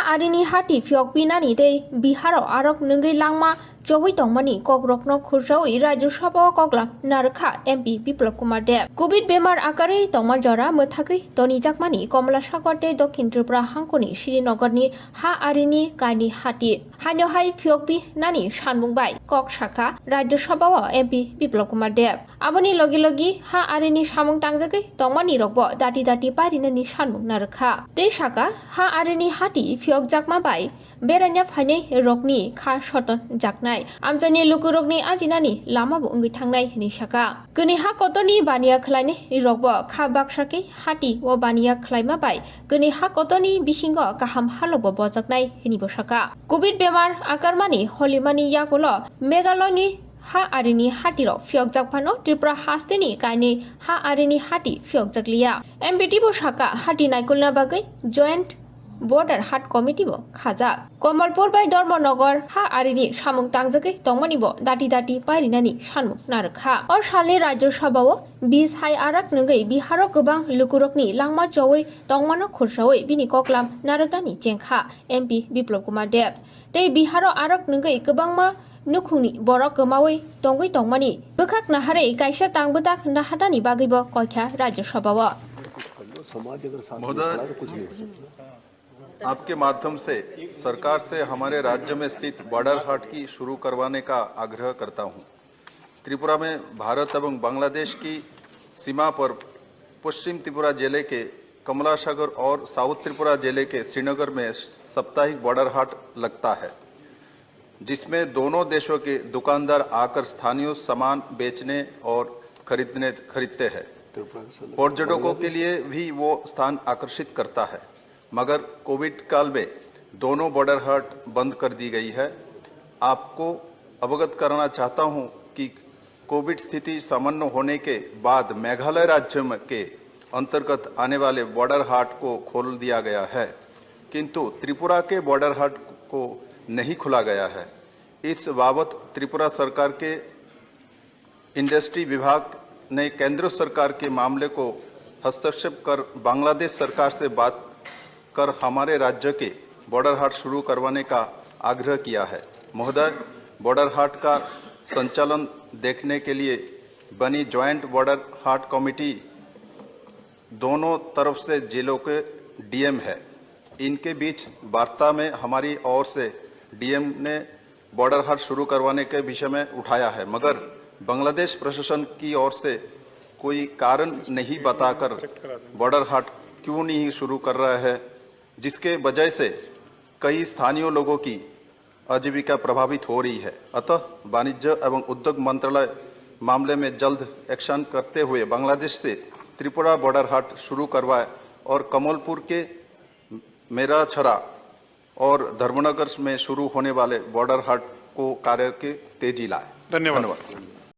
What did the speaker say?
आरिनि हाटी फियक पिनानि दे बिहारो आरक नंगै लांमा जवै तंमानि कग्रकनो खुरजावै राज्यसभा कगला नारखा एमपी बिप्लब कुमार देब कोविड बेमार आकारै तंमा जरा मोथाकै तनिजाकमानि कमला सागर दे दक्षिण त्रिपुरा हांखनि श्रीनगरनि हा आरिनि कानि हाटी हान्यहाय फियक पिनानि सानबुंबाय कक शाखा राज्यसभा एमपी बिप्लब कुमार देब आबनि लगी लगी हा आरिनि सामुं तांजाकै तंमानि रकबो दाति दाति पारिनानि सानबुं नारखा ते शाखा हा आरिनि हाटी फियक जाकमा बाय बेरायना फाइनै रकनि खा सतन जाकनाय आमजानि लुकु रकनि आजिनानि लामाबो अंगै थांनाय नि शाखा गनि हा कतनि बानिया खलायने रकबो खा बाक्साकै हाटी व बानिया खलायमा बाय गनि हा कतनि बिसिंग गाहाम हालबो बजाकनाय हिनिबो शाखा कोविड बेमार आकारमानि हलिमानि यागल मेघालयनि हा आरिनि हाटीर फियक जाकफानो त्रिपुरा हास्तेनि कायनि हा आरिनि हाटी फियक जाकलिया एमबीटीबो शाखा हाटी नायकुलना बागै जॉइंट बॉर्डर हाट कमिटीबो खाजाक कमलपुर बाय धर्मनगर हा आरिनि सामुं तांजाकै तंमानिबो दाति दाति पारिनानि सानमुं नारखा और सालनि राज्यसभाओ 20 हाय आराक नंगै बिहारो गोबां लुकुरकनि लांमा जवै तंमानो खुरसावै बिनि कक्लाम नारकनानि जेंखा एमपी बिप्लब कुमार देब ते बिहारो आराक नंगै गोबांमा नुखुनि बरक गोमावै तंगै तंमानि गोखाक नाहारै कायसा तांबोदाक नाहादानि बागैबो कयखा राज्यसभाओ आपके माध्यम से सरकार से हमारे राज्य में स्थित बॉर्डर हाट की शुरू करवाने का आग्रह करता हूं। त्रिपुरा में भारत एवं बांग्लादेश की सीमा पर पश्चिम त्रिपुरा जिले के कमला सागर और साउथ त्रिपुरा जिले के श्रीनगर में साप्ताहिक बॉर्डर हाट लगता है, जिसमें दोनों देशों के दुकानदार आकर स्थानीय सामान बेचने और खरीदते हैं। पर्यटकों के लिए भी वो स्थान आकर्षित करता है, मगर कोविड काल में दोनों बॉर्डर हाट बंद कर दी गई है। आपको अवगत कराना चाहता हूं कि कोविड स्थिति सामान्य होने के बाद मेघालय राज्य के अंतर्गत आने वाले बॉर्डर हाट को खोल दिया गया है, किंतु त्रिपुरा के बॉर्डर हाट को नहीं खोला गया है। इस बाबत त्रिपुरा सरकार के इंडस्ट्री विभाग ने केंद्र सरकार के मामले को हस्तक्षेप कर बांग्लादेश सरकार से बात कर हमारे राज्य के बॉर्डर हाट शुरू करवाने का आग्रह किया है। महोदय, बॉर्डर हाट का संचालन देखने के लिए बनी ज्वाइंट बॉर्डर हाट कमेटी दोनों तरफ से जिलों के डीएम है। इनके बीच वार्ता में हमारी ओर से डीएम ने बॉर्डर हाट शुरू करवाने के विषय में उठाया है, मगर बांग्लादेश प्रशासन की ओर से कोई कारण नहीं बताकर बॉर्डर हाट क्यों नहीं शुरू कर रहा है, जिसके वजह से कई स्थानीय लोगों की आजीविका प्रभावित हो रही है। अतः वाणिज्य एवं उद्योग मंत्रालय मामले में जल्द एक्शन करते हुए बांग्लादेश से त्रिपुरा बॉर्डर हाट शुरू करवाए और कमलपुर के मेराछरा और धर्मनगर में शुरू होने वाले बॉर्डर हाट को कार्य के तेजी लाए। धन्यवाद।